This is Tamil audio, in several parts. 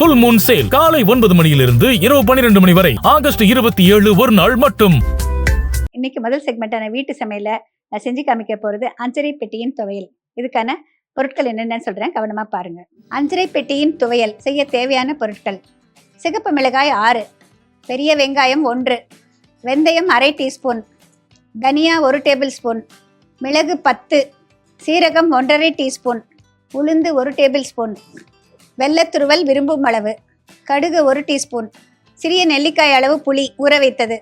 புல் மூன் சேல் காலை 9 மணியிலிருந்து இரவு 12 மணி வரை ஆகஸ்ட் 27 ஒரு நாள் மட்டும். இன்னைக்கு முதல் செக்மெண்டான வீட்டு சமையல நான் செஞ்சு காமிக்க போறது அஞ்சரை பெட்டியின் துவையல். இதுக்கான பொருட்கள் என்னென்னு சொல்றேன், கவனமா பாருங்க. அஞ்சரை பெட்டியின் துவையல் செய்ய தேவையான பொருட்கள்: சிகப்பு மிளகாய் 6, பெரிய வெங்காயம் 1, வெந்தயம் அரை டீஸ்பூன், தனியா 1 டேபிள் ஸ்பூன், மிளகு 10, சீரகம் 1½ டீஸ்பூன், உளுந்து 1 டேபிள் ஸ்பூன், வெள்ளத்துருவல் விரும்பும் அளவு, கடுகு 1 டீஸ்பூன், சிறிய நெல்லிக்காய் அளவு புளி ஊற வைத்தது,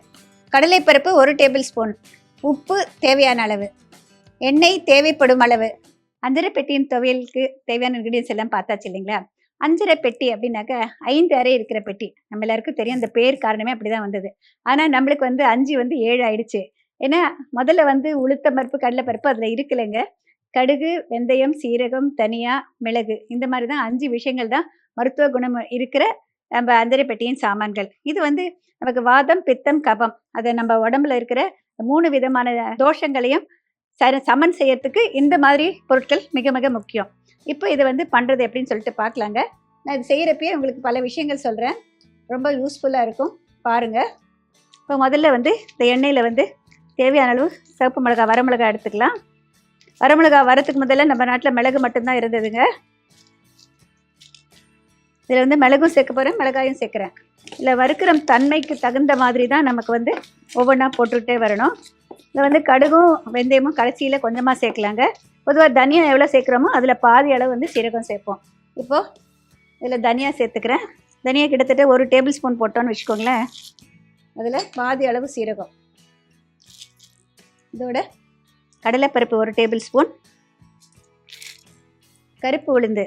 கடலைப்பருப்பு 1 டேபிள் ஸ்பூன், உப்பு தேவையான அளவு, எண்ணெய் தேவைப்படும் அளவு. அஞ்சரை பெட்டியின் துவையலுக்கு தேவையான இன்க்ரீடியன்ஸ் எல்லாம் பார்த்தாச்சு இல்லைங்களா? அஞ்சரை பெட்டி அப்படின்னாக்க 5 அறை இருக்கிற பெட்டி. நம்ம எல்லாருக்கும் தெரியும், அந்த பேர் காரணமே அப்படிதான் வந்தது. ஆனால் நம்மளுக்கு 5 7 ஆயிடுச்சு. ஏன்னா முதல்ல உளுத்தம் பருப்பு கடலைப்பருப்பு அதில் இருக்குல்லைங்க. கடுகு, வெந்தயம், சீரகம், தனியா, மிளகு, இந்த மாதிரி தான் 5 விஷயங்கள் தான் மருத்துவ குணம் இருக்கிற நம்ம அஞ்சரை பெட்டியின் சாமான்கள். இது நமக்கு வாதம், பித்தம், கபம், அதை நம்ம உடம்புல இருக்கிற 3 விதமான தோஷங்களையும் சமன் செய்யறதுக்கு இந்த மாதிரி பொருட்கள் மிக மிக முக்கியம். இப்போ இதை பண்ணுறது எப்படின்னு சொல்லிட்டு பார்க்கலாங்க. நான் இது செய்கிறப்பயே உங்களுக்கு பல விஷயங்கள் சொல்கிறேன், ரொம்ப யூஸ்ஃபுல்லாக இருக்கும், பாருங்கள். இப்போ முதல்ல இந்த எண்ணெயில் தேவையான அளவு சிவப்பு மிளகா, வரமிளகா எடுத்துக்கலாம். வரமிளகா வரத்துக்கு முதல்ல நம்ம நாட்டில் மிளகு மட்டும்தான் இருந்ததுங்க. இதில் மிளகும் சேர்க்க போகிறேன், மிளகாயும் சேர்க்குறேன். இல்லை வறுக்கிற தன்மைக்கு தகுந்த மாதிரி தான் நமக்கு ஒவ்வொன்றா போட்டுக்கிட்டே வரணும். இதில் கடுகும் வெந்தயமும் கடைசியில் கொஞ்சமாக சேர்க்கலாங்க. பொதுவாக தனியா எவ்வளோ சேர்க்குறோமோ அதில் பாதி அளவு சீரகம் சேர்ப்போம். இப்போது இதில் தனியா சேர்த்துக்கிறேன். தனியா கிட்டத்தட்ட 1 டேபிள் ஸ்பூன் போட்டோன்னு வச்சுக்கோங்களேன். அதில் பாதி அளவு சீரகம், இதோட கடலைப்பருப்பு 1 டேபிள் ஸ்பூன், கருப்பு உளுந்து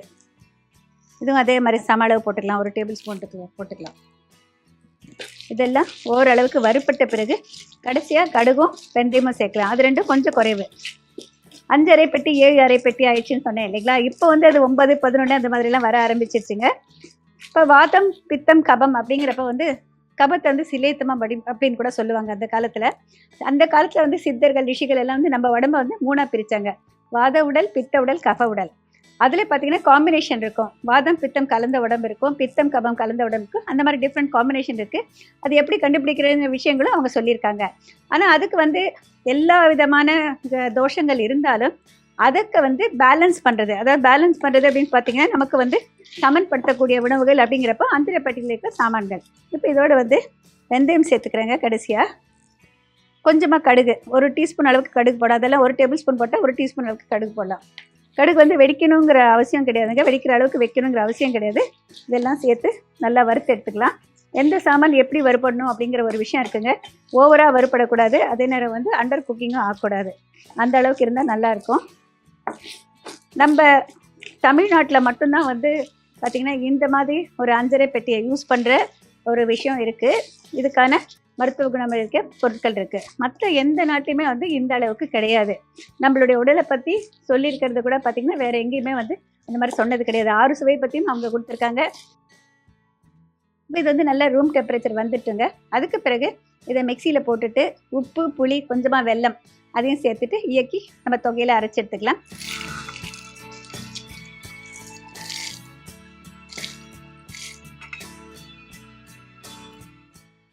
இதுவும் அதே மாதிரி சம அளவு போட்டுக்கலாம், 1 டேபிள் ஸ்பூன் போட்டுக்கலாம். இதெல்லாம் ஓரளவுக்கு வறுப்பட்ட பிறகு கடைசியாக கடுகும் வெந்தயமும் சேர்க்கலாம். அது ரெண்டும் கொஞ்சம் குறைவு. 5 அரை பெட்டி 7 அரை பெட்டி ஆயிடுச்சுன்னு சொன்னேன் இல்லைங்களா? இப்போ அது 9 11 அந்த மாதிரிலாம் வர ஆரம்பிச்சிருச்சுங்க. இப்போ வாதம், பித்தம், கபம் அப்படிங்கிறப்ப கபத்தை சிலேத்தமாக அப்படின்னு கூட சொல்லுவாங்க அந்த காலத்தில். அந்த காலத்தில் சித்தர்கள், ரிஷிகள் எல்லாம் நம்ம உடம்பை 3ஆக பிரித்தாங்க: வாத உடல், பித்த உடல், கப உடல். அதில் பார்த்தீங்கன்னா காம்பினேஷன் இருக்கும். வாதம் பித்தம் கலந்த உடம்பு இருக்கும், பித்தம் கபம் கலந்த உடம்பு இருக்கும். அந்த மாதிரி டிஃப்ரெண்ட் காம்பினேஷன் இருக்குது. அது எப்படி கண்டுபிடிக்கிற விஷயங்களும் அவங்க சொல்லியிருக்காங்க. ஆனால் அதுக்கு எல்லா விதமான தோஷங்கள் இருந்தாலும் அதுக்கு பேலன்ஸ் பண்ணுறது, அதாவது பேலன்ஸ் பண்ணுறது அப்படின்னு பார்த்தீங்கன்னா நமக்கு சமன்படுத்தக்கூடிய உணவுகள் அப்படிங்கிறப்ப அஞ்சரை பெட்டியில் இருக்கிற சாமான்கள். இப்போ இதோட வெந்தயம் சேர்த்துக்கிறேங்க. கடைசியாக கொஞ்சமாக கடுகு, 1 டீஸ்பூன் அளவுக்கு கடுகு போட, அதெல்லாம் 1 டேபிள் ஸ்பூன் போட்டால் 1 டீஸ்பூன் அளவுக்கு கடுகு போடலாம். கடுகு வெடிக்கணுங்கிற அவசியம் கிடையாதுங்க, வெடிக்கிற அளவுக்கு வைக்கணுங்கிற அவசியம் கிடையாது. இதெல்லாம் சேர்த்து நல்லா வறுத்து எடுத்துக்கலாம். எந்த சாமான் எப்படி வறுப்படணும் அப்படிங்கிற ஒரு விஷயம் இருக்குங்க. ஓவராக வறுப்படக்கூடாது, அதே நேரம் அண்டர் குக்கிங்கும் ஆகக்கூடாது. அந்த அளவுக்கு இருந்தால் நல்லாயிருக்கும். நம்ம தமிழ்நாட்டில் மட்டும்தான் பார்த்திங்கன்னா இந்த மாதிரி ஒரு அஞ்சரை பெட்டியை யூஸ் பண்ணுற ஒரு விஷயம் இருக்குது. இதுக்கான மருத்துவ குணம் இருக்க பொருட்கள் இருக்குது. மற்ற எந்த நாட்டிலுமே இந்த அளவுக்கு கிடையாது. நம்மளுடைய உடலை பற்றி சொல்லியிருக்கிறது கூட பார்த்திங்கன்னா வேறு எங்கேயுமே அந்த மாதிரி சொன்னது கிடையாது. 6 சுவை பற்றியும் அவங்க கொடுத்துருக்காங்க. இது நல்லா ரூம் டெம்பரேச்சர் வந்துட்டுங்க. அதுக்கு பிறகு இதை மிக்சியில் போட்டுட்டு உப்பு, புளி, கொஞ்சமாக வெல்லம் அதையும் சேர்த்துட்டு இயக்கி நம்ம தொகையில் அரைச்சி எடுத்துக்கலாம்.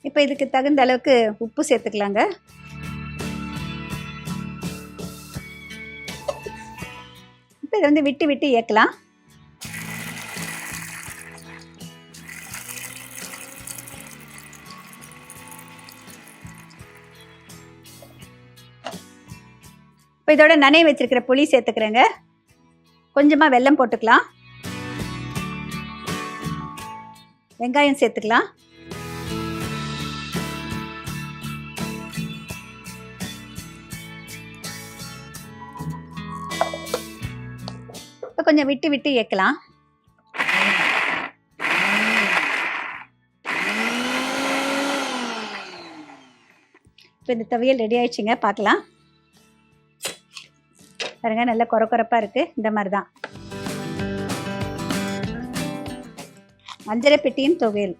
இப்போ இதுக்கு தகுந்த அளவுக்கு உப்பு சேர்த்துக்கலாங்க. இப்போ இதை விட்டு விட்டு இயக்கலாம். இப்போ இதோட நனைய வச்சிருக்கிற புளி சேர்த்துக்கிறேங்க. கொஞ்சமாக வெல்லம் போட்டுக்கலாம். வெங்காயம் சேர்த்துக்கலாம். இப்போ கொஞ்சம் விட்டு விட்டு இயக்கலாம். இப்போ இந்த துவையல் ரெடி ஆயிடுச்சுங்க, பார்க்கலாம். பாருங்க, நல்லா கொரப்பாக இருக்குது. இந்த மாதிரி தான் அஞ்சரை பெட்டியின் துவையல்.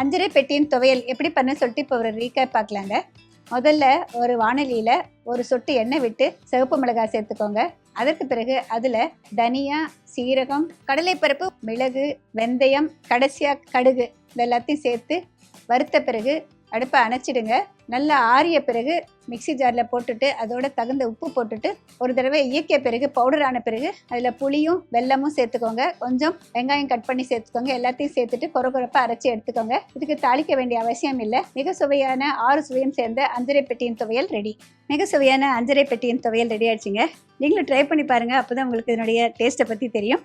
அஞ்சரை பெட்டியின் துவையல் எப்படி பண்ண சொல்லிட்டு இப்போ ஒரு ரீகேப் பார்க்கலாங்க. முதல்ல ஒரு வாணலியில் ஒரு சொட்டு எண்ணெய் விட்டு சிவப்பு மிளகாய் சேர்த்துக்கோங்க. அதற்கு பிறகு அதில் தனியா, சீரகம், கடலைப்பருப்பு, மிளகு, வெந்தயம், கடைசியாக கடுகு இதெல்லாத்தையும் சேர்த்து வறுத்த பிறகு அடுப்பை அணைச்சிடுங்க. நல்லா ஆறிய பிறகு மிக்சி ஜாரில் போட்டுட்டு அதோட தகுந்த உப்பு போட்டுட்டு ஒரு தடவை இயக்கிய பிறகு பவுடரான பிறகு அதில் புளியும் வெல்லமும் சேர்த்துக்கோங்க. கொஞ்சம் வெங்காயம் கட் பண்ணி சேர்த்துக்கோங்க. எல்லாத்தையும் சேர்த்துட்டு கொரகொரப்பாக அரைச்சி எடுத்துக்கோங்க. இதுக்கு தாளிக்க வேண்டிய அவசியம் இல்லை. மிக சுவையான 6 சுவையும் சேர்ந்த அஞ்சரை பெட்டியின் துவையல் ரெடி. மிக சுவையான அஞ்சரை பெட்டியின் துவையல் ரெடி ஆயிடுச்சுங்க. நீங்களும் ட்ரை பண்ணி பாருங்கள். அப்போ தான் உங்களுக்கு இதனுடைய டேஸ்ட்டை பற்றி தெரியும்.